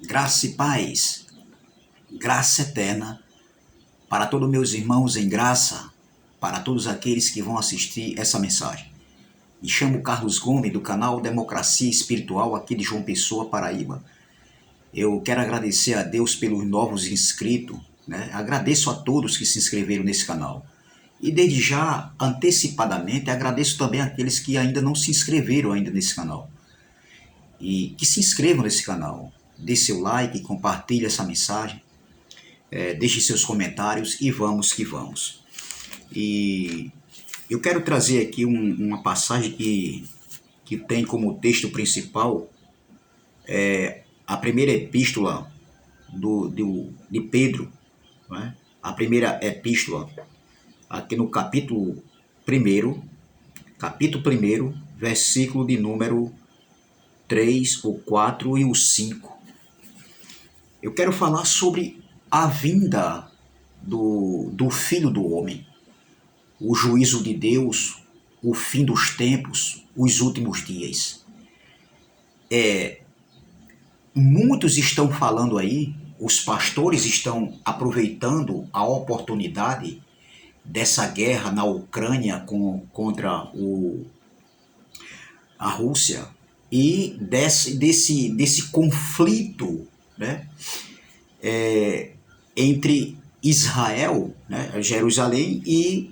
Graça e paz, graça eterna para todos meus irmãos em graça, para todos aqueles que vão assistir essa mensagem. Me chamo Carlos Gomes, do canal Democracia Espiritual, aqui de João Pessoa, Paraíba. Eu quero agradecer a Deus pelos novos inscritos, né? Agradeço a todos que se inscreveram nesse canal. E desde já, antecipadamente, agradeço também àqueles que ainda não se inscreveram ainda nesse canal. E que se inscrevam nesse canal. Dê seu like, compartilhe essa mensagem, deixe seus comentários e vamos que vamos. E eu quero trazer aqui uma passagem que tem como texto principal a primeira epístola de Pedro, né? A primeira epístola, aqui no capítulo 1, versículo de número 3, o 4 e o 5. Eu quero falar sobre a vinda do Filho do Homem, o juízo de Deus, o fim dos tempos, os últimos dias. Muitos estão falando aí, os pastores estão aproveitando a oportunidade dessa guerra na Ucrânia contra a Rússia e desse conflito, né, entre Israel, né, Jerusalém e,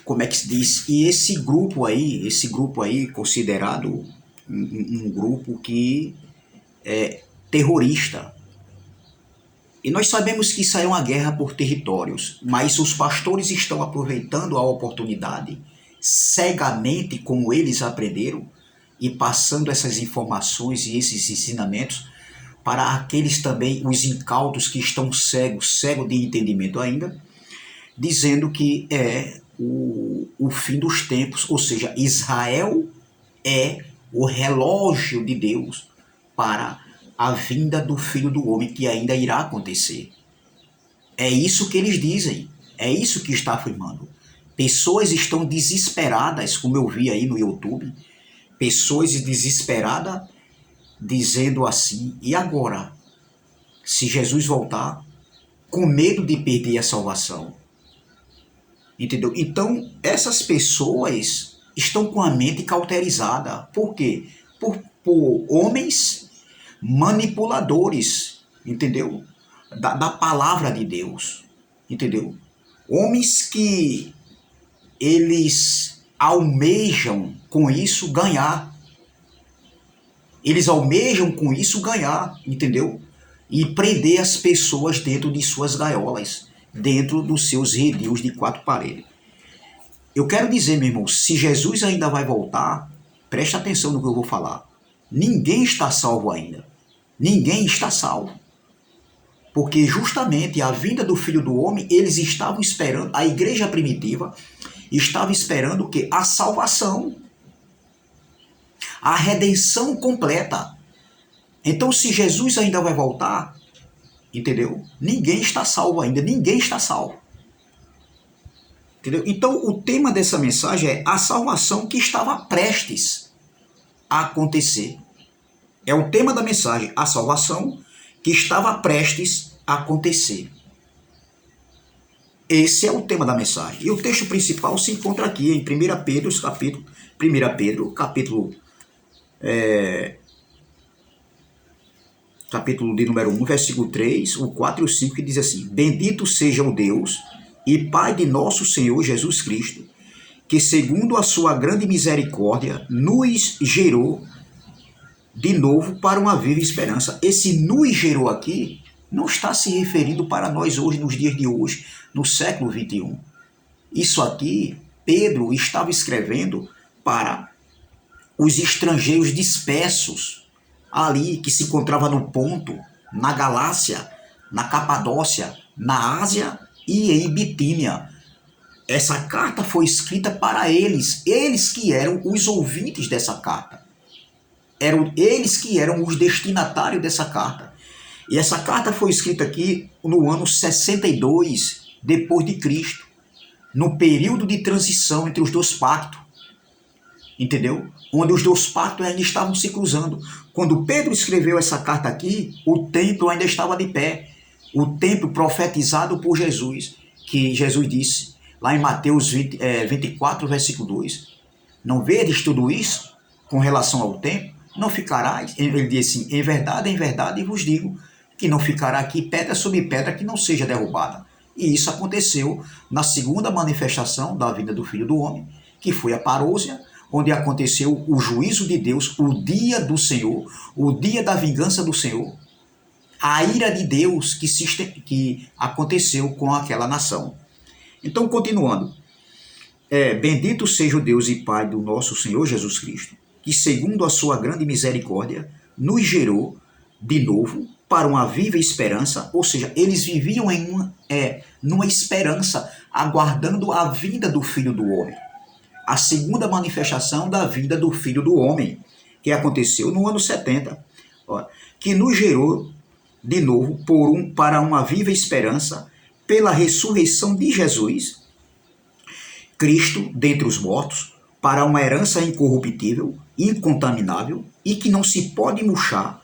como é que se diz, e esse grupo aí considerado um grupo que é terrorista. E nós sabemos que isso aí é uma guerra por territórios, mas os pastores estão aproveitando a oportunidade cegamente, como eles aprenderam, e passando essas informações e esses ensinamentos para aqueles também, os incautos que estão cegos de entendimento ainda, dizendo que é o fim dos tempos, ou seja, Israel é o relógio de Deus para a vinda do Filho do Homem, que ainda irá acontecer. É isso que eles dizem, é isso que está afirmando. Pessoas estão desesperadas, como eu vi aí no YouTube, pessoas desesperadas dizendo assim, e agora? Se Jesus voltar, com medo de perder a salvação. Entendeu? Então, essas pessoas estão com a mente cauterizada. Por quê? Por homens manipuladores, entendeu? Da palavra de Deus, entendeu? Homens que eles almejam com isso ganhar. Eles almejam com isso ganhar, entendeu? E prender as pessoas dentro de suas gaiolas, dentro dos seus redios de 4 paredes. Eu quero dizer, meu irmão, se Jesus ainda vai voltar, preste atenção no que eu vou falar. Ninguém está salvo ainda. Ninguém está salvo. Porque justamente a vinda do Filho do Homem, eles estavam esperando, a igreja primitiva estava esperando o quê? A salvação. A redenção completa. Então, se Jesus ainda vai voltar, entendeu? Ninguém está salvo ainda, ninguém está salvo. Entendeu? Então, o tema dessa mensagem é a salvação que estava prestes a acontecer. É o tema da mensagem, a salvação que estava prestes a acontecer. Esse é o tema da mensagem. E o texto principal se encontra aqui em 1 Pedro, capítulo de número 1, versículo 3, o 4 e o 5, que diz assim: Bendito seja o Deus e Pai de nosso Senhor Jesus Cristo, que segundo a sua grande misericórdia nos gerou de novo para uma viva esperança. Esse nos gerou aqui não está se referindo para nós hoje, nos dias de hoje, no século 21. Isso aqui, Pedro estava escrevendo para os estrangeiros dispersos ali, que se encontravam no Ponto, na Galácia, na Capadócia, na Ásia e em Bitínia. Essa carta foi escrita para eles que eram os ouvintes dessa carta. Eram eles que eram os destinatários dessa carta. E essa carta foi escrita aqui no ano 62 depois de Cristo, no período de transição entre os dois pactos. entendeu? Onde os dois pactos ainda estavam se cruzando. Quando Pedro escreveu essa carta aqui, o templo ainda estava de pé. O templo profetizado por Jesus, que Jesus disse, lá em Mateus 24, versículo 2, não vedes tudo isso com relação ao templo? Não ficarás, ele disse assim, em verdade vos digo, que não ficará aqui pedra sobre pedra que não seja derrubada. E isso aconteceu na segunda manifestação da vinda do Filho do Homem, que foi a parousia, onde aconteceu o juízo de Deus, o dia do Senhor, o dia da vingança do Senhor, a ira de Deus que aconteceu com aquela nação. Então, continuando, bendito seja o Deus e Pai do nosso Senhor Jesus Cristo, que segundo a sua grande misericórdia, nos gerou de novo para uma viva esperança, ou seja, eles viviam numa esperança, aguardando a vinda do Filho do Homem. A segunda manifestação da vinda do Filho do Homem, que aconteceu no ano 70, que nos gerou de novo para uma viva esperança pela ressurreição de Jesus, Cristo dentre os mortos, para uma herança incorruptível, incontaminável e que não se pode murchar,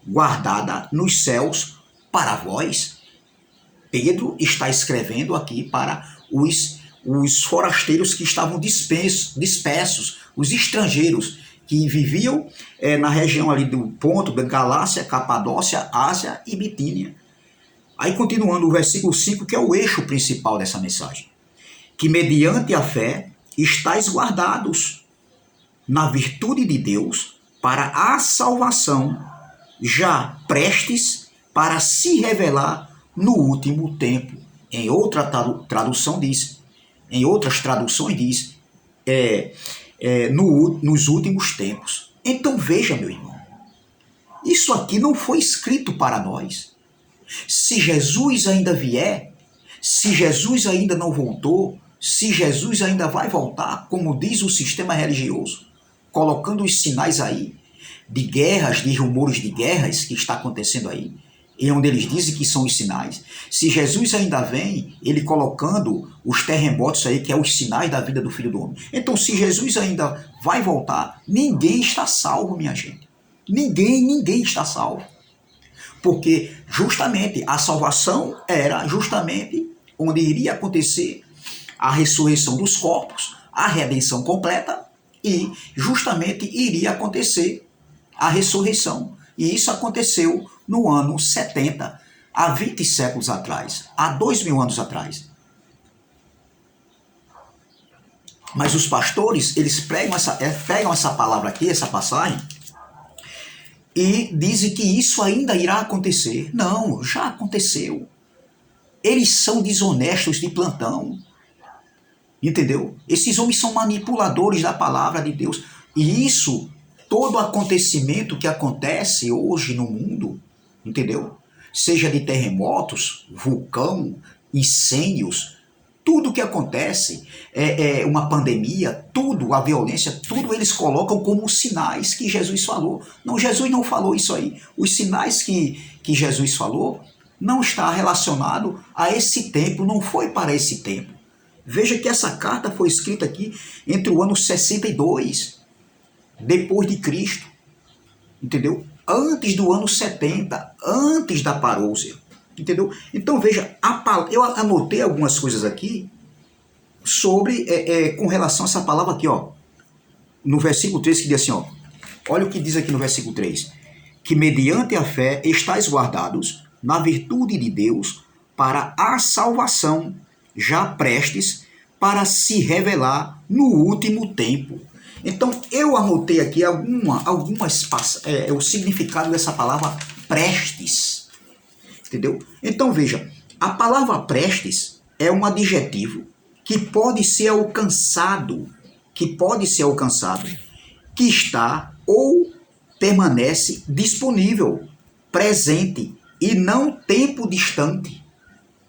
guardada nos céus para vós. Pedro está escrevendo aqui para os forasteiros que estavam dispersos, os estrangeiros que viviam na região ali do Ponto, da Galácia, Capadócia, Ásia e Bitínia. Aí continuando o versículo 5, que é o eixo principal dessa mensagem. Que mediante a fé estáis guardados na virtude de Deus para a salvação, já prestes para se revelar no último tempo. Em outra tradução diz, em outras traduções diz, nos últimos tempos. Então veja, meu irmão, isso aqui não foi escrito para nós. Se Jesus ainda vier, se Jesus ainda não voltou, se Jesus ainda vai voltar, como diz o sistema religioso, colocando os sinais aí de guerras, de rumores de guerras que está acontecendo aí, e onde eles dizem que são os sinais. Se Jesus ainda vem, ele colocando os terremotos aí, que é os sinais da vida do Filho do Homem. Então, se Jesus ainda vai voltar, ninguém está salvo, minha gente. Ninguém está salvo. Porque justamente a salvação era justamente onde iria acontecer a ressurreição dos corpos, a redenção completa, e justamente iria acontecer a ressurreição. E isso aconteceu no ano 70, há 20 séculos atrás, há 2000 anos atrás. Mas os pastores, eles pegam essa palavra aqui, essa passagem, e dizem que isso ainda irá acontecer. Não, já aconteceu. Eles são desonestos de plantão. Entendeu? Esses homens são manipuladores da palavra de Deus. E isso, todo acontecimento que acontece hoje no mundo, entendeu? Seja de terremotos, vulcão, incêndios, tudo que acontece, uma pandemia, tudo, a violência, tudo eles colocam como sinais que Jesus falou. Não, Jesus não falou isso aí. Os sinais que Jesus falou não está relacionado a esse tempo, não foi para esse tempo. Veja que essa carta foi escrita aqui entre o ano 62, depois de Cristo, entendeu? Antes do ano 70, antes da parousia, entendeu? Então veja, eu anotei algumas coisas aqui sobre, com relação a essa palavra aqui, ó, no versículo 3, que diz assim, ó, olha o que diz aqui no versículo 3, que mediante a fé estáis guardados na virtude de Deus para a salvação, já prestes para se revelar no último tempo. Então, eu anotei aqui o significado dessa palavra prestes. Entendeu? Então, veja, a palavra prestes é um adjetivo que pode ser alcançado, que está ou permanece disponível, presente e não tempo distante.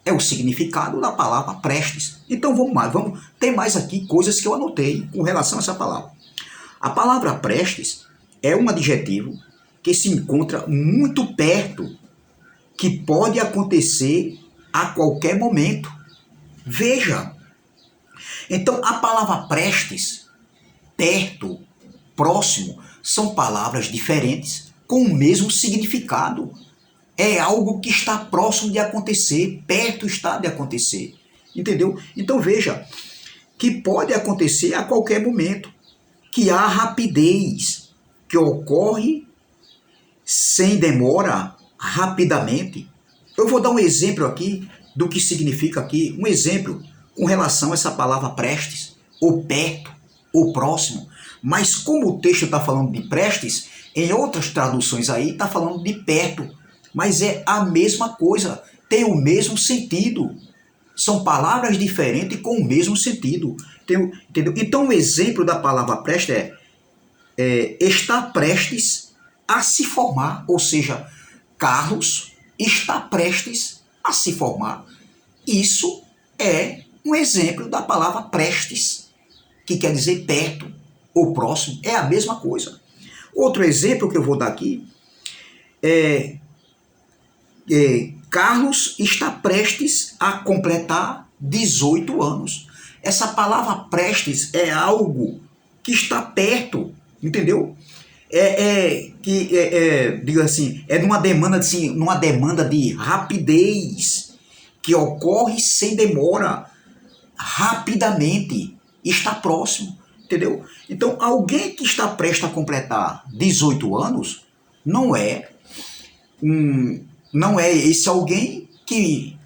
É o significado da palavra prestes. Então vamos tem mais aqui coisas que eu anotei com relação a essa palavra. A palavra prestes é um adjetivo que se encontra muito perto, que pode acontecer a qualquer momento. Veja. Então a palavra prestes, perto, próximo são palavras diferentes com o mesmo significado. É algo que está próximo de acontecer, perto está de acontecer. Entendeu? Então veja que pode acontecer a qualquer momento, que há rapidez, que ocorre sem demora, rapidamente. Eu vou dar um exemplo aqui do que significa aqui, um exemplo com relação a essa palavra prestes, ou perto, ou próximo. Mas como o texto está falando de prestes, em outras traduções aí está falando de perto, mas é a mesma coisa, tem o mesmo sentido. São palavras diferentes com o mesmo sentido. Entendeu? Então o exemplo da palavra prestes está prestes a se formar, ou seja, Carlos está prestes a se formar. Isso é um exemplo da palavra prestes, que quer dizer perto ou próximo, é a mesma coisa. Outro exemplo que eu vou dar aqui é Carlos está prestes a completar 18 anos. Essa palavra prestes é algo que está perto, entendeu? Diga assim, é numa demanda de rapidez, que ocorre sem demora, rapidamente, está próximo, entendeu? Então, alguém que está prestes a completar 18 anos não é esse alguém que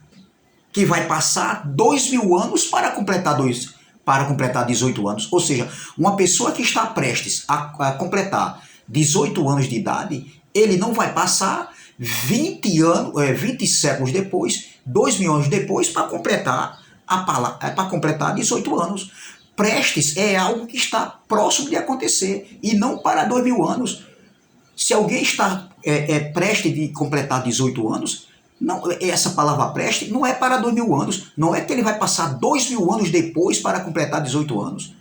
vai passar 2.000 anos para completar 18 anos. Ou seja, uma pessoa que está prestes a completar 18 anos de idade, ele não vai passar 20 séculos depois, 2.000 anos depois, para completar 18 anos. Prestes é algo que está próximo de acontecer e não para 2.000 anos. Se alguém está prestes de completar 18 anos, não, essa palavra preste não é para 2.000 anos, não é que ele vai passar 2.000 anos depois para completar 18 anos.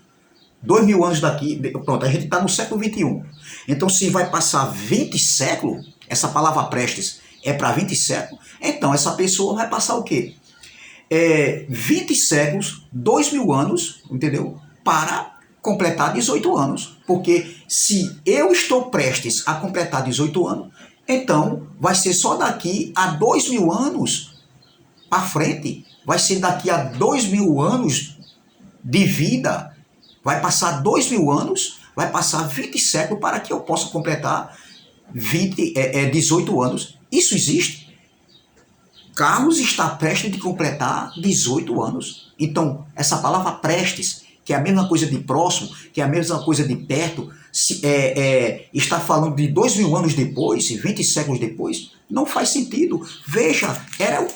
2.000 anos daqui, pronto, a gente está no século XXI. Então, se vai passar 20 séculos, essa palavra prestes é para 20 séculos, então essa pessoa vai passar o quê? 20 séculos, 2.000 anos, entendeu? Para completar 18 anos. Porque se eu estou prestes a completar 18 anos, então vai ser só daqui a 2.000 anos para frente, vai ser daqui a 2.000 anos de vida, vai passar 2.000 anos, vai passar 20 séculos para que eu possa completar 18 anos. Isso existe. Carlos está prestes de completar 18 anos. Então, essa palavra prestes, que é a mesma coisa de próximo, que é a mesma coisa de perto, está falando de 2.000 anos depois, 20 séculos depois, não faz sentido. Veja,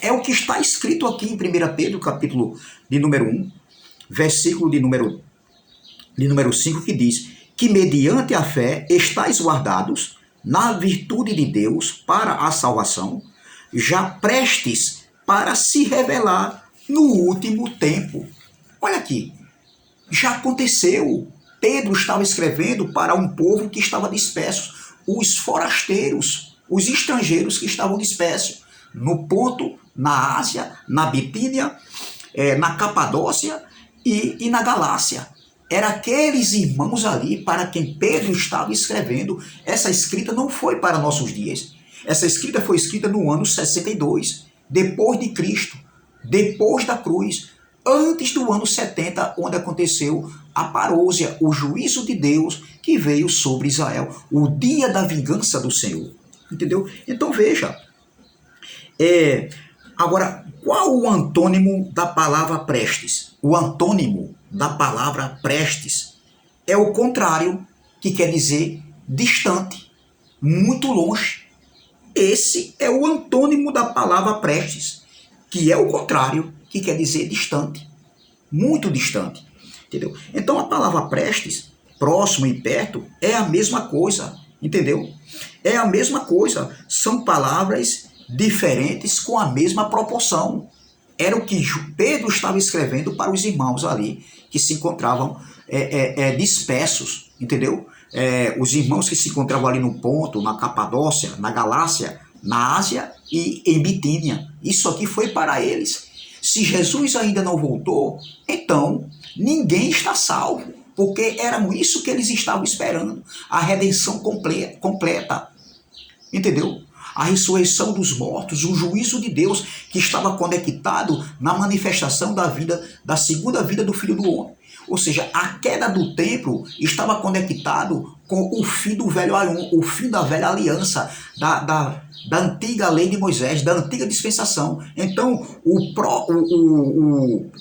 é o que está escrito aqui em 1 Pedro, capítulo de número 1, versículo de número 5, que diz que mediante a fé estáis guardados na virtude de Deus para a salvação, já prestes para se revelar no último tempo. Olha aqui, já aconteceu. Pedro estava escrevendo para um povo que estava disperso, os forasteiros, os estrangeiros que estavam dispersos no Ponto, na Ásia, na Bitínia, na Capadócia e na Galácia. Era aqueles irmãos ali para quem Pedro estava escrevendo. Essa escrita não foi para nossos dias. Essa escrita foi escrita no ano 62, depois de Cristo, depois da cruz, antes do ano 70, onde aconteceu a parousia, o juízo de Deus que veio sobre Israel, o dia da vingança do Senhor. Entendeu? Então veja, agora, qual o antônimo da palavra prestes? O antônimo da palavra prestes é o contrário, que quer dizer distante, muito longe. Esse é o antônimo da palavra prestes, que é o contrário, que quer dizer distante, muito distante. Entendeu? Então a palavra prestes, próximo e perto, é a mesma coisa, entendeu? É a mesma coisa, são palavras diferentes com a mesma proporção. Era o que Pedro estava escrevendo para os irmãos ali, que se encontravam dispersos, entendeu? Os irmãos que se encontravam ali no Ponto, na Capadócia, na Galácia, na Ásia e em Bitínia. Isso aqui foi para eles. Se Jesus ainda não voltou, então ninguém está salvo. porque era isso que eles estavam esperando, a redenção completa, entendeu? A ressurreição dos mortos, o juízo de Deus que estava conectado na manifestação da segunda vida do Filho do Homem. Ou seja, a queda do templo estava conectado com o fim do velho Arão, o fim da velha aliança, da antiga lei de Moisés, da antiga dispensação. Então,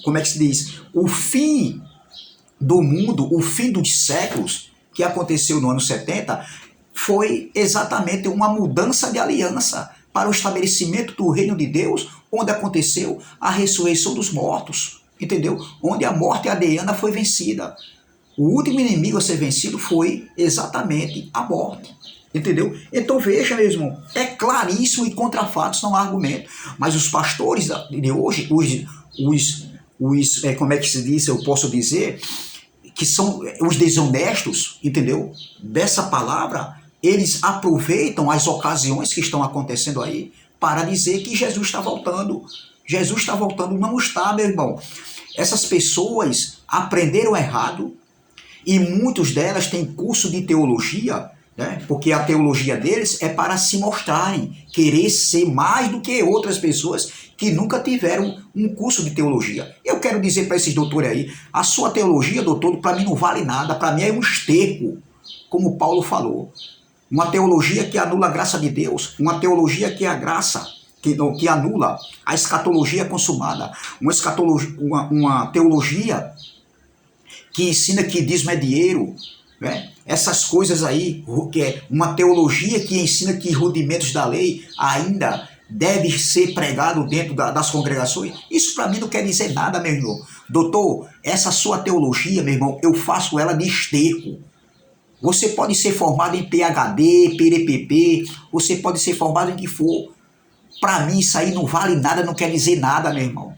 como é que se diz? O fim do mundo, o fim dos séculos, que aconteceu no ano 70, foi exatamente uma mudança de aliança para o estabelecimento do reino de Deus, onde aconteceu a ressurreição dos mortos. Entendeu? Onde a morte adriana foi vencida. O último inimigo a ser vencido foi exatamente a morte. Entendeu? Então veja, meu irmão, é claríssimo e contra fatos não há argumento. Mas os pastores de hoje, como é que se diz, eu posso dizer, que são os desonestos, entendeu? Dessa palavra, eles aproveitam as ocasiões que estão acontecendo aí para dizer que Jesus está voltando. Jesus está voltando, não está, meu irmão. Essas pessoas aprenderam errado e muitas delas têm curso de teologia, né? Porque a teologia deles é para se mostrarem, querer ser mais do que outras pessoas que nunca tiveram um curso de teologia. Eu quero dizer para esses doutores aí, a sua teologia, doutor, para mim não vale nada, para mim é um esterco, como Paulo falou. Uma teologia que anula a graça de Deus, uma teologia que é a graça, que anula a escatologia consumada, uma teologia que ensina que dízimo, né? Essas coisas aí, que é uma teologia que ensina que rudimentos da lei ainda devem ser pregados dentro das congregações. Isso para mim não quer dizer nada, meu irmão. Doutor, essa sua teologia, meu irmão, eu faço ela de esterco. Você pode ser formado em PhD, PRPP, você pode ser formado em que for. Para mim isso aí não vale nada, não quer dizer nada, meu irmão.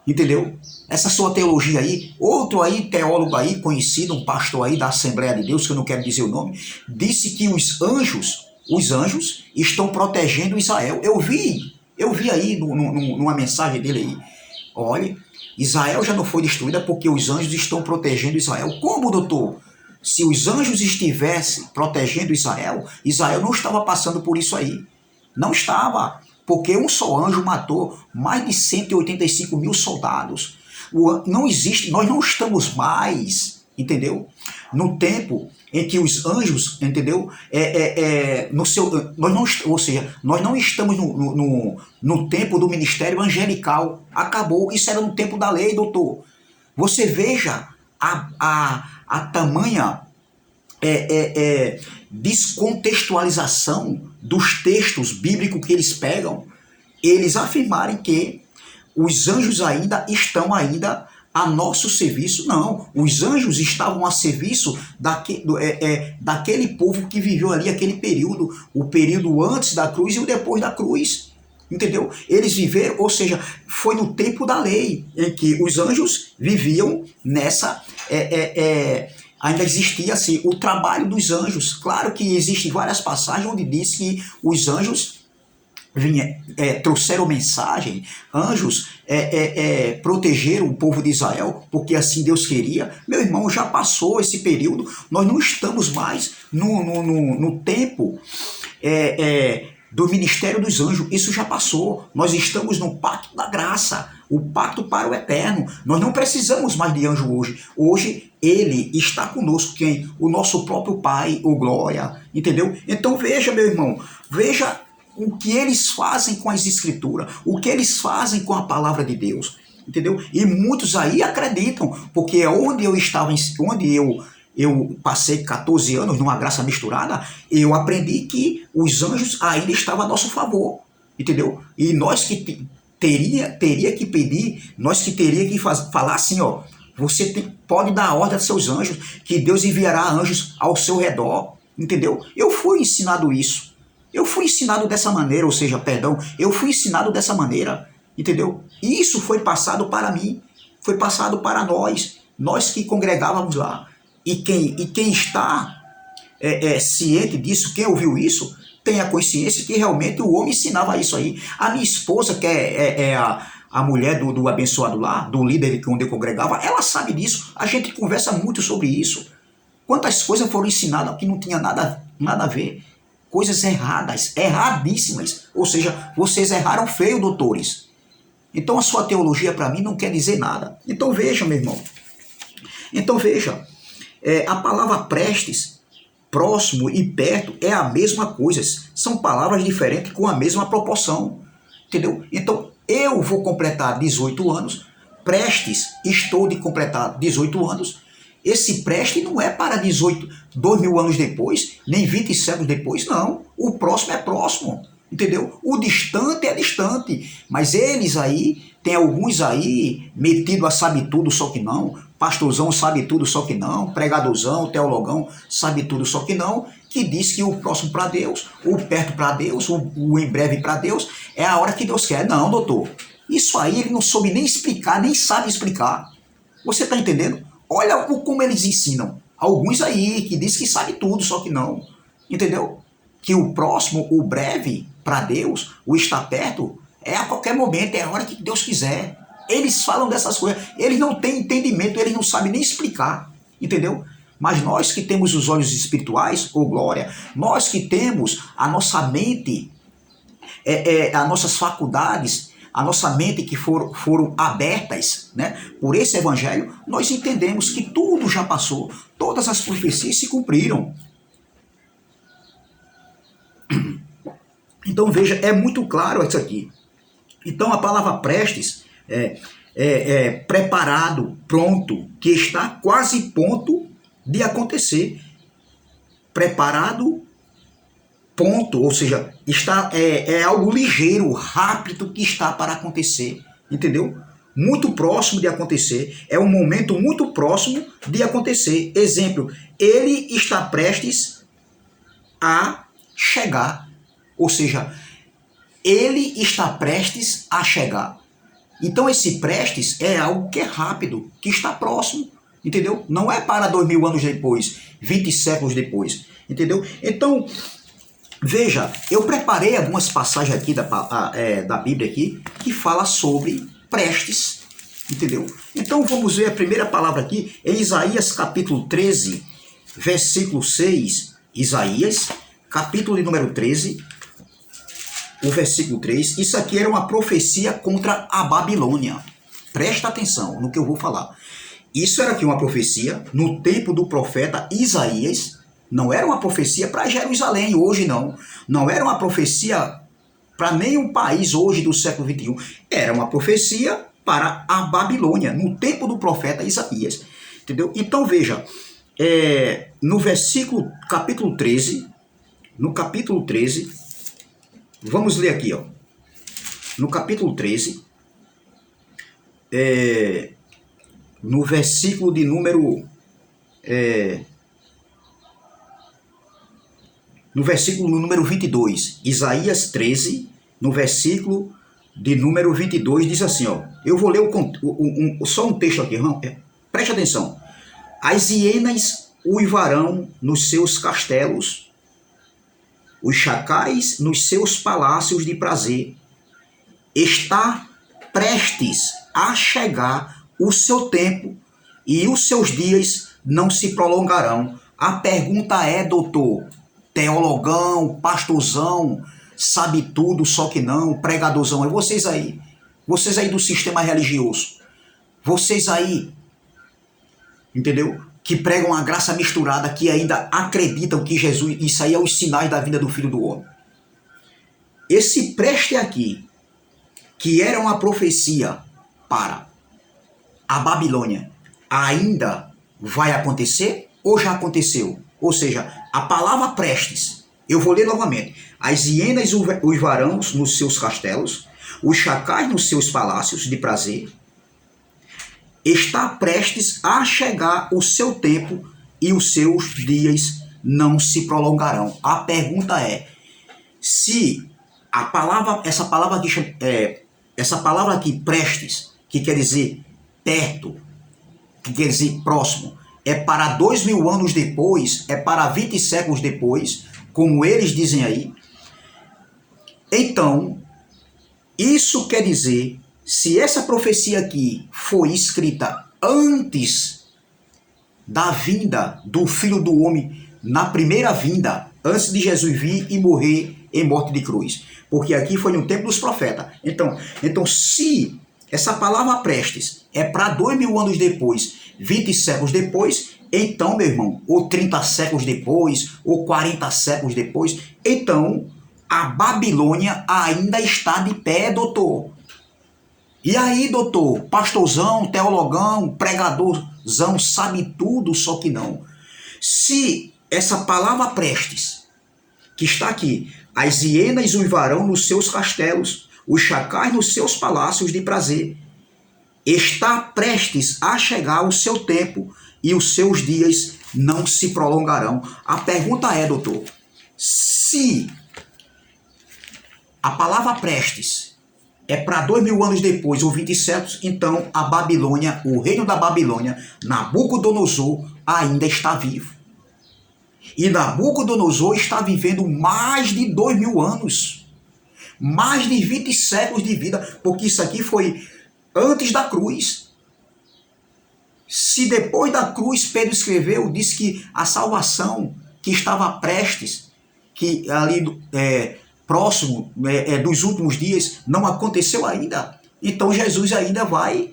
Entendeu? Essa sua teologia aí, outro aí, teólogo aí, conhecido, um pastor aí da Assembleia de Deus, que eu não quero dizer o nome, disse que os anjos estão protegendo Israel. Eu vi aí numa mensagem dele aí. Olha, Israel já não foi destruída porque os anjos estão protegendo Israel. Como, doutor? Se os anjos estivessem protegendo Israel, Israel não estava passando por isso aí. Não estava, porque um só anjo matou mais de 185 mil soldados. Não existe, nós não estamos mais, entendeu? No tempo em que os anjos, entendeu? Nós não estamos no tempo do ministério angelical. Acabou, isso era no tempo da lei, doutor. Você veja a tamanha descontextualização dos textos bíblicos que eles pegam, eles afirmarem que os anjos ainda estão a nosso serviço. Não, os anjos estavam a serviço daquele povo que viveu ali aquele período, o período antes da cruz e o depois da cruz. Entendeu? Eles viveram, ou seja, foi no tempo da lei em que os anjos viviam nessa... ainda existia assim, o trabalho dos anjos. Claro que existem várias passagens onde diz que os anjos trouxeram mensagem, anjos protegeram o povo de Israel, porque assim Deus queria. Meu irmão, já passou esse período, nós não estamos mais no tempo do ministério dos anjos, isso já passou. Nós estamos no pacto da graça, o pacto para o eterno. Nós não precisamos mais de anjo hoje. Hoje ele está conosco, quem? O nosso próprio Pai, o Glória, entendeu? Então veja, meu irmão, veja o que eles fazem com as escrituras, o que eles fazem com a palavra de Deus, entendeu? E muitos aí acreditam, porque onde eu estava, onde eu passei 14 anos numa graça misturada, eu aprendi que os anjos ainda estavam a nosso favor, entendeu? E nós que teria que pedir, nós que teria que falar assim, ó, você pode dar ordem aos seus anjos, que Deus enviará anjos ao seu redor, entendeu? Eu fui ensinado isso. Eu fui ensinado dessa maneira, ou seja, eu fui ensinado dessa maneira, entendeu? E isso foi passado para mim, foi passado para nós que congregávamos lá. E quem está ciente disso, quem ouviu isso, tem a consciência que realmente o homem ensinava isso aí. A minha esposa, que é a mulher do abençoado lá, do líder que onde eu congregava, ela sabe disso. A gente conversa muito sobre isso. Quantas coisas foram ensinadas que não tinha nada a ver. Coisas erradas, erradíssimas. Ou seja, vocês erraram feio, doutores. Então a sua teologia para mim não quer dizer nada. Então veja, meu irmão. Então veja, a palavra prestes, próximo e perto é a mesma coisa. São palavras diferentes com a mesma proporção. Entendeu? Então eu vou completar 18 anos, prestes, estou de completar 18 anos. Esse preste não é para 2.000 anos depois, nem 20 séculos depois, não. O próximo é próximo, entendeu? O distante é distante, mas eles aí, tem alguns aí metido a sabe tudo, só que não. Pastorzão sabe tudo, só que não. Pregadorzão, teologão sabe tudo, só que não. Que diz que o próximo para Deus, o perto para Deus, o em breve para Deus, é a hora que Deus quer. Não, doutor. Isso aí ele não soube nem explicar, nem sabe explicar. Você está entendendo? Olha como eles ensinam. Alguns aí que diz que sabe tudo, só que não. Entendeu? Que o próximo, o breve, para Deus, o está perto, é a qualquer momento, é a hora que Deus quiser. Eles falam dessas coisas. Eles não têm entendimento, eles não sabem nem explicar. Entendeu? Mas nós que temos os olhos espirituais, ô glória, nós que temos a nossa mente, as nossas faculdades, a nossa mente que foram abertas, né, por esse evangelho, nós entendemos que tudo já passou, todas as profecias se cumpriram. Então veja, é muito claro isso aqui. Então a palavra prestes preparado, pronto, que está quase ponto de acontecer. Preparado, ponto, ou seja, é algo ligeiro, rápido que está para acontecer, entendeu? Muito próximo de acontecer, é um momento muito próximo de acontecer. Exemplo, ele está prestes a chegar, ou seja, ele está prestes a chegar. Então esse prestes é algo que é rápido, que está próximo, entendeu? Não é para 2.000 anos depois, 20 séculos depois, entendeu? Então, veja, eu preparei algumas passagens aqui da Bíblia aqui que fala sobre prestes, entendeu? Então vamos ver a primeira palavra aqui em Isaías capítulo 13, versículo 6. Isaías, capítulo de número 13, o versículo 3. Isso aqui era uma profecia contra a Babilônia. Presta atenção no que eu vou falar. Isso era aqui uma profecia no tempo do profeta Isaías. Não era uma profecia para Jerusalém hoje, não. Não era uma profecia para nenhum país hoje do século XXI. Era uma profecia para a Babilônia, no tempo do profeta Isaías. Entendeu? Então veja, no versículo, capítulo 13, no capítulo 13, vamos ler aqui, ó. No capítulo 13, no versículo de número... no versículo número 22, Isaías 13, no versículo de número 22, diz assim, ó, eu vou ler só um texto aqui, irmão, preste atenção. As hienas uivarão nos seus castelos, os chacais nos seus palácios de prazer. Está prestes a chegar o seu tempo e os seus dias não se prolongarão. A pergunta é, doutor, teologão, pastorzão, sabe tudo, só que não, pregadorzão, é vocês aí do sistema religioso, vocês aí, entendeu? Que pregam a graça misturada, que ainda acreditam que Jesus, isso aí é os sinais da vinda do Filho do Homem. Esse preste aqui, que era uma profecia para a Babilônia, ainda vai acontecer ou já aconteceu? Ou seja, a palavra prestes, eu vou ler novamente. As hienas uivarão nos seus castelos, os chacais nos seus palácios de prazer. Está prestes a chegar o seu tempo e os seus dias não se prolongarão. A pergunta é, se essa palavra aqui, prestes, que quer dizer perto, que quer dizer próximo, é para 2.000 anos depois, é para 20 séculos depois, como eles dizem aí. Então, isso quer dizer se essa profecia aqui foi escrita antes da vinda do Filho do Homem, na primeira vinda, antes de Jesus vir e morrer em morte de cruz, porque aqui foi no tempo dos profetas. Então se essa palavra prestes é para 2000 anos depois, 20 séculos depois, então, meu irmão, ou 30 séculos depois, ou 40 séculos depois, então a Babilônia ainda está de pé, doutor. E aí, doutor, pastorzão, teologão, pregadorzão, sabe tudo, só que não. Se essa palavra prestes, que está aqui, as hienas uivarão nos seus castelos, os chacais nos seus palácios de prazer, está prestes a chegar o seu tempo e os seus dias não se prolongarão. A pergunta é, doutor, se a palavra prestes é para 2000 anos depois ou 20 séculos, então a Babilônia, o reino da Babilônia, Nabucodonosor, ainda está vivo. E Nabucodonosor está vivendo mais de 2000 anos, mais de 20 séculos de vida, porque isso aqui foi antes da cruz. Se depois da cruz Pedro escreveu, disse que a salvação que estava prestes, que ali próximo dos últimos dias, não aconteceu ainda. Então Jesus ainda vai.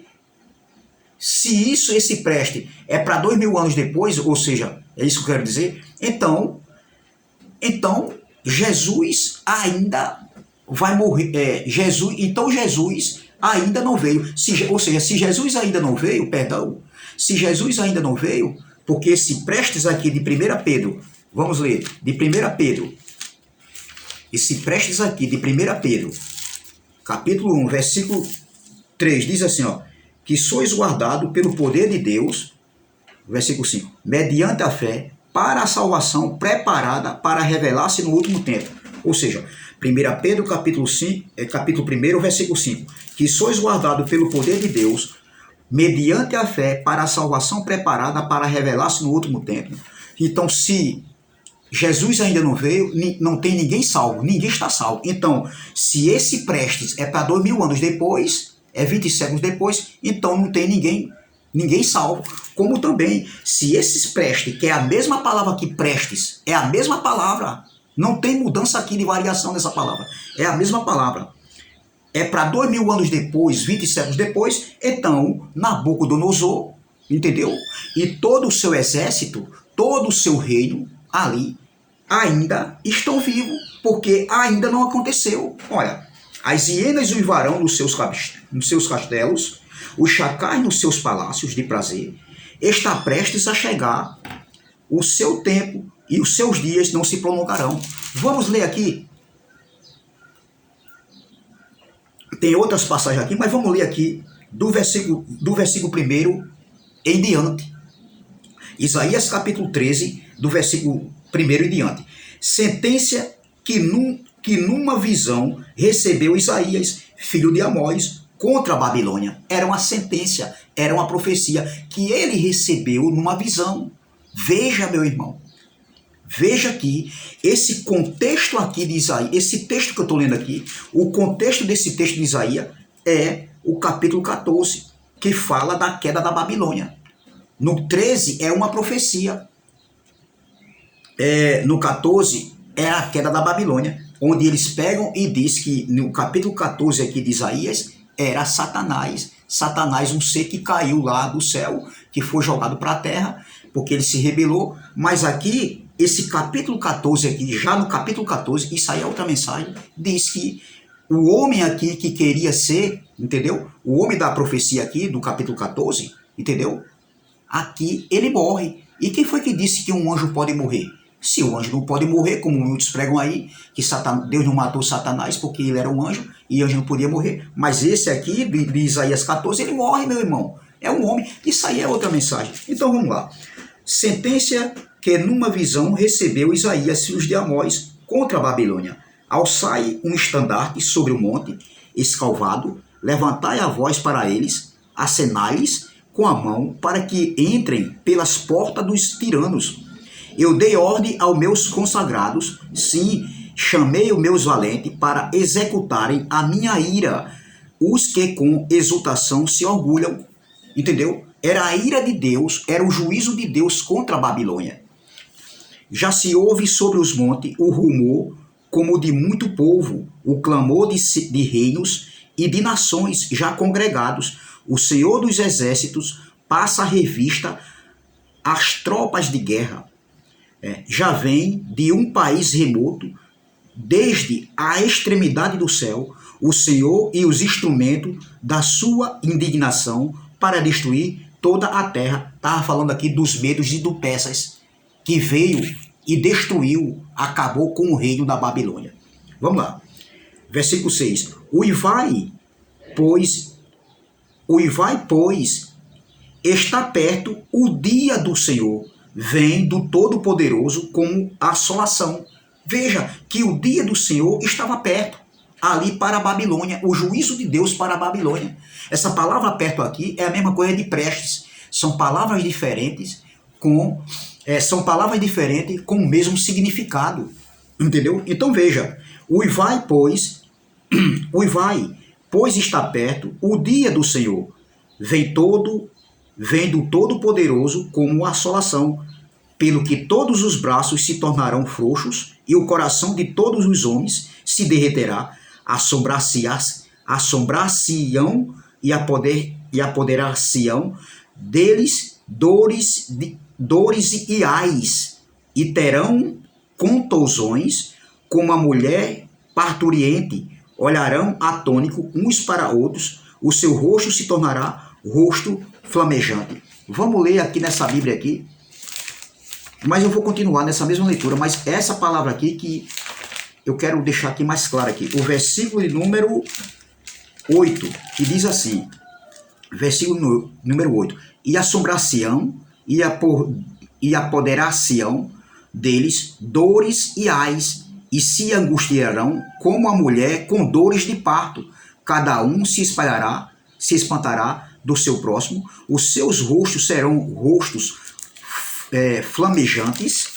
Se esse preste é para 2000 anos depois, ou seja, é isso que eu quero dizer, então Jesus ainda vai morrer. Jesus ainda não veio. Ou seja, se Jesus ainda não veio, se Jesus ainda não veio, porque esse prestes aqui de 1 Pedro, vamos ler, de 1 Pedro, esse prestes aqui de 1 Pedro, capítulo 1, versículo 3, diz assim, ó, que sois guardado pelo poder de Deus, versículo 5, mediante a fé, para a salvação preparada para revelar-se no último tempo. Ou seja, 1 Pedro capítulo 1, versículo 5, que sois guardado pelo poder de Deus, mediante a fé, para a salvação preparada para revelar-se no último tempo. Então, se Jesus ainda não veio, não tem ninguém salvo, ninguém está salvo. Então, se esse prestes é para 2000 anos depois, é 20 séculos depois, então não tem ninguém salvo. Como também, se esses prestes, que é a mesma palavra que prestes, é a mesma palavra, não tem mudança aqui de variação nessa palavra, é a mesma palavra, é para 2000 anos depois, 20 séculos depois, então Nabucodonosor, entendeu? E todo o seu exército, todo o seu reino ali, ainda estão vivos, porque ainda não aconteceu. Olha, as hienas uivarão nos seus castelos, os chacais nos seus palácios de prazer, está prestes a chegar o seu tempo e os seus dias não se prolongarão. Vamos ler aqui. Tem outras passagens aqui, mas vamos ler aqui do versículo 1 em diante. Isaías capítulo 13, do versículo 1 em diante. Sentença que numa visão recebeu Isaías, filho de Amós, contra a Babilônia. Era uma sentença, era uma profecia que ele recebeu numa visão. Veja, meu irmão, veja aqui, esse contexto aqui de Isaías, esse texto que eu estou lendo aqui, o contexto desse texto de Isaías é o capítulo 14, que fala da queda da Babilônia. No 13 é uma profecia. No 14 é a queda da Babilônia, onde eles pegam e diz que no capítulo 14 aqui de Isaías era Satanás. Satanás, um ser que caiu lá do céu, que foi jogado para a terra, porque ele se rebelou. Mas aqui, esse capítulo 14 aqui, já no capítulo 14, isso aí é outra mensagem, diz que o homem aqui que queria ser, entendeu? O homem da profecia aqui, do capítulo 14, entendeu? Aqui ele morre. E quem foi que disse que um anjo pode morrer? Se o anjo não pode morrer, como muitos pregam aí, que Deus não matou Satanás porque ele era um anjo e anjo não podia morrer. Mas esse aqui, de Isaías 14, ele morre, meu irmão. É um homem. Isso aí é outra mensagem. Então vamos lá. Sentença que numa visão recebeu Isaías, filho de Amós, contra a Babilônia. Alçai um estandarte sobre o monte escalvado, levantai a voz para eles, acenai-lhes com a mão para que entrem pelas portas dos tiranos. Eu dei ordem aos meus consagrados, sim, chamei os meus valentes para executarem a minha ira. os que com exultação se orgulham. Entendeu? Era a ira de Deus, era o juízo de Deus contra a Babilônia. Já se ouve sobre os montes o rumor como de muito povo, o clamor de reinos e de nações já congregados. O Senhor dos Exércitos passa a revista às tropas de guerra. Já vem de um país remoto, desde a extremidade do céu, o Senhor e os instrumentos da sua indignação para destruir toda a terra. Estava falando aqui dos medos e do Persas, que veio e destruiu, acabou com o reino da Babilônia. Vamos lá. Versículo 6. Uivai, pois, está perto o dia do Senhor, vem do Todo-Poderoso como assolação. Veja que o dia do Senhor estava perto, ali para a Babilônia, o juízo de Deus para a Babilônia. Essa palavra perto aqui é a mesma coisa de prestes. São palavras diferentes com o mesmo significado. Entendeu? Então veja, uivai, pois está perto o dia do Senhor, vem do Todo-Poderoso como assolação, pelo que todos os braços se tornarão frouxos e o coração de todos os homens se derreterá, assombrar-se-ão e apoderar-se-ão deles dores e ais, e terão contusões como a mulher parturiente, olharão atônico uns para outros, o seu rosto se tornará rosto flamejante. Vamos ler aqui nessa Bíblia aqui, mas eu vou continuar nessa mesma leitura, mas essa palavra aqui que eu quero deixar aqui mais claro aqui, o versículo de número 8, que diz assim, versículo número 8, e assombrar-se-ão e apoderar-se-ão deles dores e ais, e se angustiarão como a mulher com dores de parto, cada um se espantará do seu próximo, os seus rostos serão rostos flamejantes.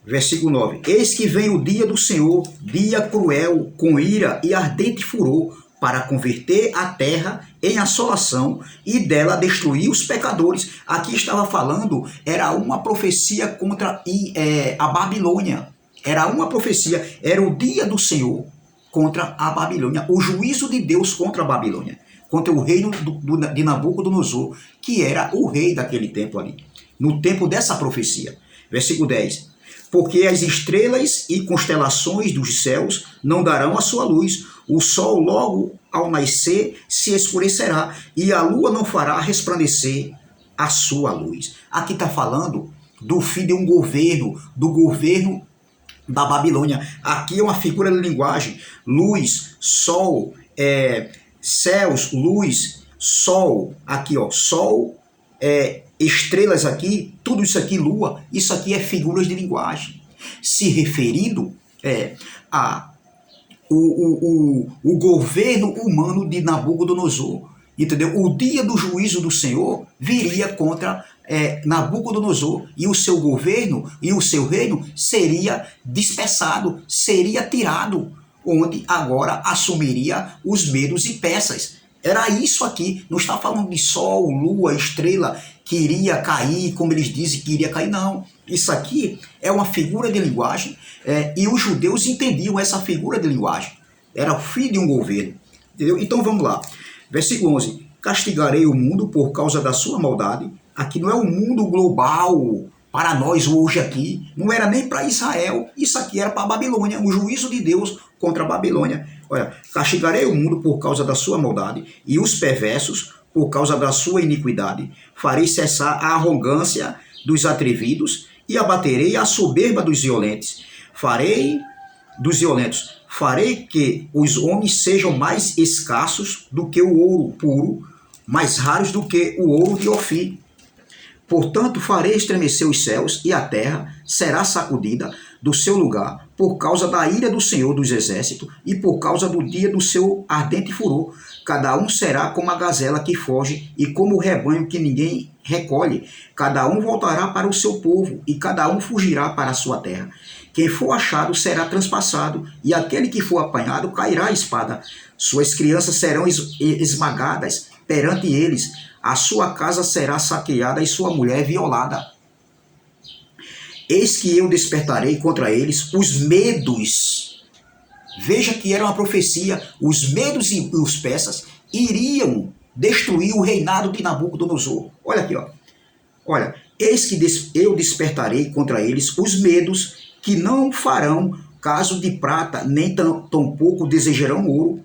Versículo 9. Eis que vem o dia do Senhor, dia cruel, com ira e ardente furor, para converter a terra em assolação e dela destruir os pecadores. Aqui estava falando, era uma profecia contra a Babilônia. Era uma profecia, era o dia do Senhor contra a Babilônia, o juízo de Deus contra a Babilônia, contra o reino de Nabucodonosor, que era o rei daquele tempo ali, no tempo dessa profecia. Versículo 10. Porque as estrelas e constelações dos céus não darão a sua luz, o sol logo ao nascer se escurecerá, e a lua não fará resplandecer a sua luz. Aqui está falando do fim de um governo, do governo da Babilônia. Aqui é uma figura de linguagem, luz, sol, céus, luz, sol, aqui ó, sol, estrelas aqui, tudo isso aqui, lua, isso aqui é figuras de linguagem, se referindo o governo humano de Nabucodonosor, entendeu? O dia do juízo do Senhor viria contra Nabucodonosor, e o seu governo e o seu reino seria dispersado, seria tirado, onde agora assumiria os medos e Persas. Era isso aqui, não está falando de sol, lua, estrela, que iria cair, como eles dizem que iria cair, não. Isso aqui é uma figura de linguagem, e os judeus entendiam essa figura de linguagem. Era o fim de um governo, entendeu? Então vamos lá, versículo 11. Castigarei o mundo por causa da sua maldade. Aqui não é um mundo global para nós hoje aqui, não era nem para Israel, isso aqui era para a Babilônia, o juízo de Deus contra a Babilônia. Olha, castigarei o mundo por causa da sua maldade, e os perversos por causa da sua iniquidade. Farei cessar a arrogância dos atrevidos e abaterei a soberba dos violentos. Farei que os homens sejam mais escassos do que o ouro puro, mais raros do que o ouro de Ofir. Portanto, farei estremecer os céus, e a terra será sacudida, do seu lugar, por causa da ira do Senhor dos Exércitos e por causa do dia do seu ardente furor. Cada um será como a gazela que foge e como o rebanho que ninguém recolhe. Cada um voltará para o seu povo e cada um fugirá para a sua terra. Quem for achado será transpassado e aquele que for apanhado cairá a espada. Suas crianças serão esmagadas perante eles. A sua casa será saqueada e sua mulher violada. Eis que eu despertarei contra eles os medos. Veja que era uma profecia. Os medos e os persas iriam destruir o reinado de Nabucodonosor. Olha aqui, ó. Olha, eis que eu despertarei contra eles os medos que não farão caso de prata, nem tampouco desejarão ouro.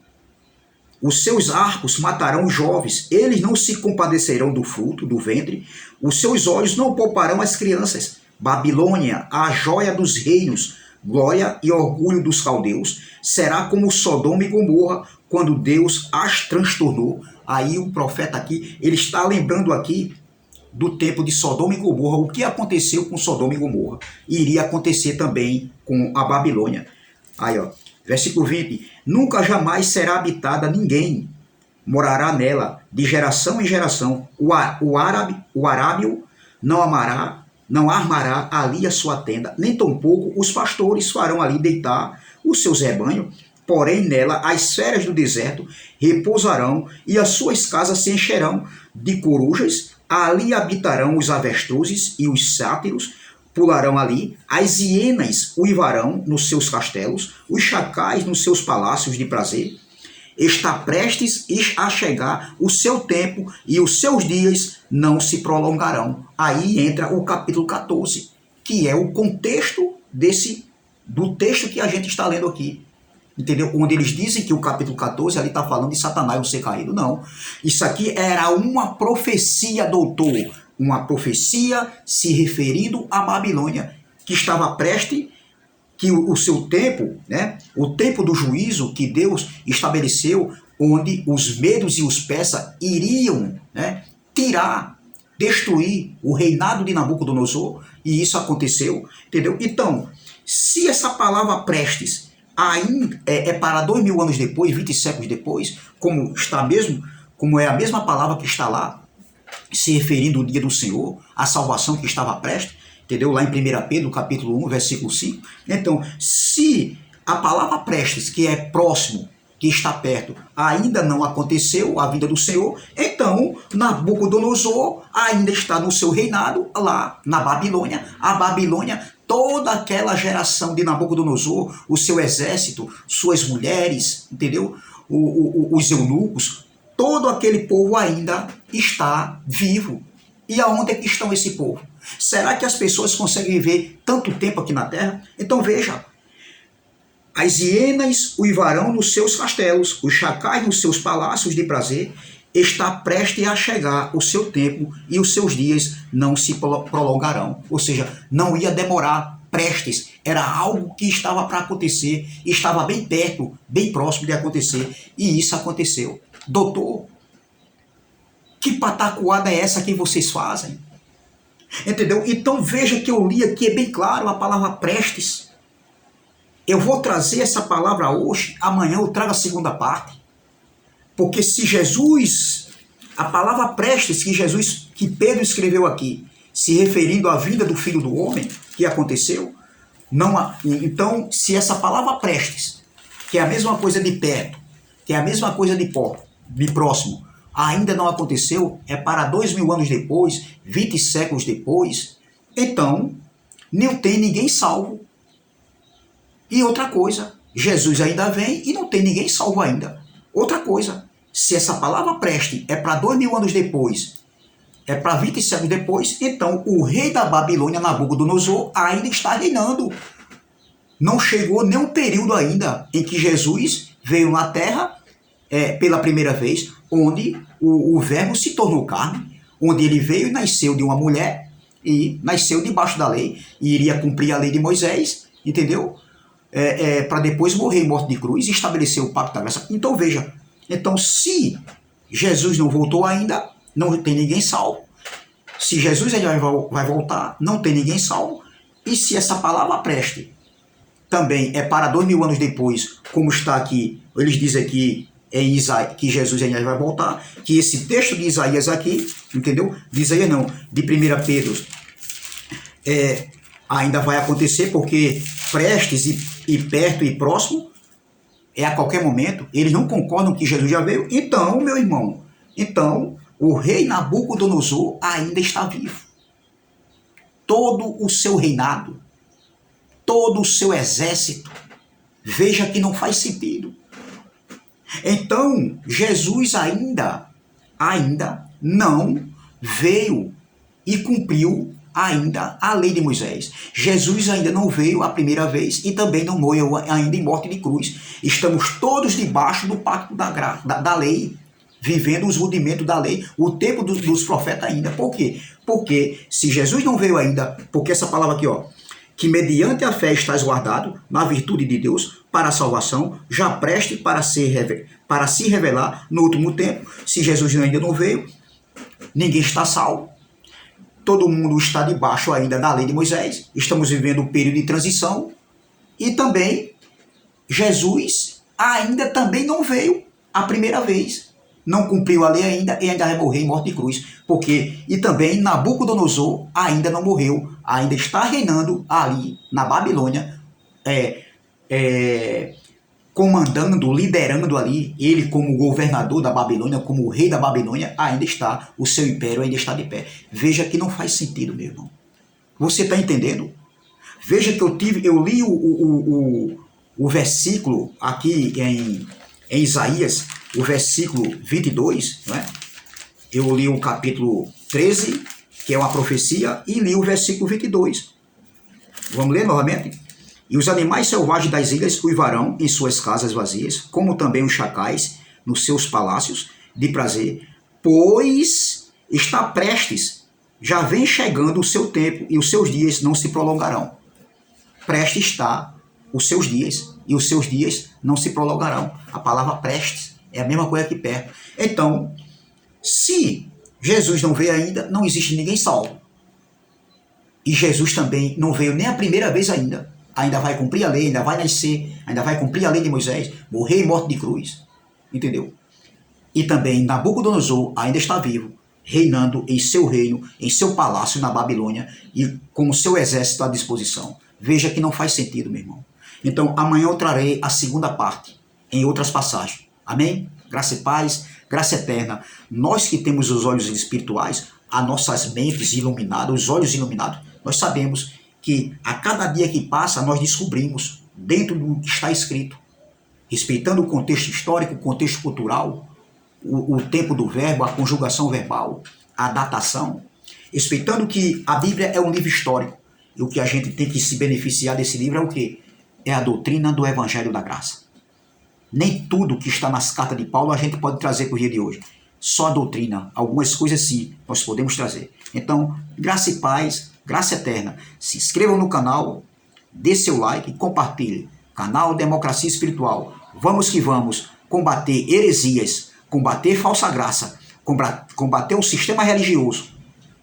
Os seus arcos matarão os jovens, eles não se compadecerão do fruto do ventre, os seus olhos não pouparão as crianças. Babilônia, a joia dos reinos, glória e orgulho dos caldeus, será como Sodoma e Gomorra, quando Deus as transtornou. Aí o profeta aqui, ele está lembrando aqui do tempo de Sodoma e Gomorra, o que aconteceu com Sodoma e Gomorra, iria acontecer também com a Babilônia. Aí, ó, versículo 20, nunca jamais será habitada ninguém, morará nela, de geração em geração. O arábio não armará ali a sua tenda, nem tampouco os pastores farão ali deitar os seus rebanhos, porém nela as feras do deserto repousarão e as suas casas se encherão de corujas, ali habitarão os avestruzes e os sátiros, pularão ali, as hienas uivarão nos seus castelos, os chacais nos seus palácios de prazer. Está prestes a chegar o seu tempo e os seus dias não se prolongarão. Aí entra o capítulo 14, que é o contexto do texto que a gente está lendo aqui. Entendeu? Onde eles dizem que o capítulo 14 ali está falando de Satanás não ser caído. Não. Isso aqui era uma profecia, doutor. Uma profecia se referindo à Babilônia, que estava prestes, que o seu tempo, né, o tempo do juízo que Deus estabeleceu, onde os medos e os persas iriam, né, tirar, destruir o reinado de Nabucodonosor, e isso aconteceu, entendeu? Então, se essa palavra prestes ainda é para 2000 anos depois, 20 séculos depois, como está mesmo, como é a mesma palavra que está lá, se referindo ao dia do Senhor, a salvação que estava prestes, entendeu? Lá em 1 Pedro, capítulo 1, versículo 5. Então, se a palavra prestes, que é próximo, que está perto, ainda não aconteceu a vinda do Senhor, então Nabucodonosor ainda está no seu reinado lá na Babilônia. A Babilônia, toda aquela geração de Nabucodonosor, o seu exército, suas mulheres, entendeu? Os eunucos, todo aquele povo ainda está vivo. E aonde é que estão esse povo? Será que as pessoas conseguem viver tanto tempo aqui na Terra? Então veja, as hienas uivarão nos seus castelos, os chacais nos seus palácios de prazer, está prestes a chegar o seu tempo e os seus dias não se prolongarão. Ou seja, não ia demorar, prestes, era algo que estava para acontecer, estava bem perto, bem próximo de acontecer, e isso aconteceu. Doutor, que patacoada é essa que vocês fazem? Entendeu? Então veja que eu li aqui, é bem claro a palavra prestes. Eu vou trazer essa palavra hoje, amanhã eu trago a segunda parte. Porque se Jesus, a palavra prestes que Pedro escreveu aqui, se referindo à vinda do Filho do Homem, que aconteceu, então se essa palavra prestes, que é a mesma coisa de perto, que é a mesma coisa de próximo, ainda não aconteceu, é para 2000 anos depois, 20 séculos depois, então não tem ninguém salvo. E outra coisa, Jesus ainda vem e não tem ninguém salvo ainda. Outra coisa, se essa palavra preste é para 2000 anos depois, é para 20 séculos depois, então o rei da Babilônia, Nabucodonosor, ainda está reinando. Não chegou nenhum período ainda em que Jesus veio na terra pela primeira vez, onde o verbo se tornou carne, onde ele veio e nasceu de uma mulher, e nasceu debaixo da lei, e iria cumprir a lei de Moisés, entendeu? Para depois morrer em morte de cruz e estabelecer o pacto da graça. Então veja, então se Jesus não voltou ainda, não tem ninguém salvo. Se Jesus ainda vai voltar, não tem ninguém salvo. E se essa palavra preste também é para 2000 anos depois, como está aqui, eles dizem aqui em Isaías, que Jesus ainda vai voltar, que esse texto de Isaías aqui, entendeu? De Isaías não, de 1 Pedro, ainda vai acontecer, porque prestes e perto e próximo, é a qualquer momento, eles não concordam que Jesus já veio. Então, meu irmão, o rei Nabucodonosor ainda está vivo. Todo o seu reinado, todo o seu exército, veja que não faz sentido. Então, Jesus ainda não veio e cumpriu ainda a lei de Moisés. Jesus ainda não veio a primeira vez e também não morreu ainda em morte de cruz. Estamos todos debaixo do pacto da lei, vivendo os rudimentos da lei, o tempo dos profetas ainda. Por quê? Porque se Jesus não veio ainda, porque essa palavra aqui, ó, que mediante a fé estás guardado na virtude de Deus para a salvação, já preste para se revelar no último tempo. Se Jesus ainda não veio, ninguém está salvo. Todo mundo está debaixo ainda da lei de Moisés. Estamos vivendo um período de transição. E também, Jesus ainda também não veio a primeira vez. Não cumpriu a lei ainda e ainda vai morrer em morte de cruz. E também Nabucodonosor ainda não morreu. Ainda está reinando ali na Babilônia. Comandando, liderando ali, ele como governador da Babilônia, como o rei da Babilônia, ainda está, o seu império ainda está de pé. Veja que não faz sentido, meu irmão. Você está entendendo? Veja que eu li o versículo aqui em Isaías, o versículo 22, né? Eu li o capítulo 13, que é uma profecia, e li o versículo 22. Vamos ler novamente? E os animais selvagens das ilhas uivarão em suas casas vazias, como também os chacais nos seus palácios de prazer, pois está prestes, já vem chegando o seu tempo, e os seus dias não se prolongarão. Prestes está os seus dias, e os seus dias não se prolongarão. A palavra prestes é a mesma coisa que perto. Então, se Jesus não veio ainda, não existe ninguém salvo. E Jesus também não veio nem a primeira vez ainda. Ainda vai cumprir a lei, ainda vai nascer, ainda vai cumprir a lei de Moisés, morrer em morte de cruz. Entendeu? E também Nabucodonosor ainda está vivo, reinando em seu reino, em seu palácio na Babilônia, e com o seu exército à disposição. Veja que não faz sentido, meu irmão. Então, amanhã eu trarei a segunda parte, em outras passagens. Amém? Graça e paz, graça eterna. Nós que temos os olhos espirituais, as nossas mentes iluminadas, os olhos iluminados, nós sabemos que a cada dia que passa nós descobrimos, dentro do que está escrito, respeitando o contexto histórico, o contexto cultural, o tempo do verbo, a conjugação verbal, a datação, respeitando que a Bíblia é um livro histórico, e o que a gente tem que se beneficiar desse livro é o quê? É a doutrina do Evangelho da Graça. Nem tudo que está nas cartas de Paulo a gente pode trazer para o dia de hoje. Só a doutrina, algumas coisas sim, nós podemos trazer. Então, graça e paz, graça eterna. Se inscrevam no canal, dê seu like e compartilhe. Canal Democracia Espiritual. Vamos que vamos combater heresias, combater falsa graça, combater o sistema religioso.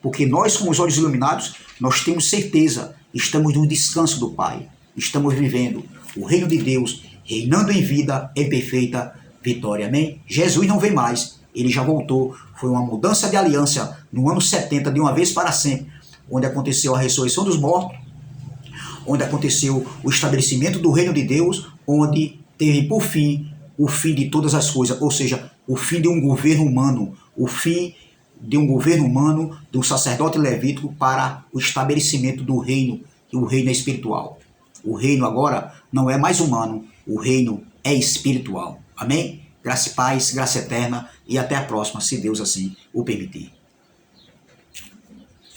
Porque nós, com os olhos iluminados, nós temos certeza, estamos no descanso do Pai. Estamos vivendo o reino de Deus, reinando em vida, em perfeita vitória. Amém? Jesus não vem mais, ele já voltou. Foi uma mudança de aliança no ano 70, de uma vez para sempre, onde aconteceu a ressurreição dos mortos, onde aconteceu o estabelecimento do reino de Deus, onde teve por fim o fim de todas as coisas, ou seja, o fim de um governo humano, o fim de um governo humano, de um sacerdote levítico para o estabelecimento do reino, que o reino é espiritual. O reino agora não é mais humano, o reino é espiritual. Amém? Graça e paz, graça eterna, e até a próxima, se Deus assim o permitir.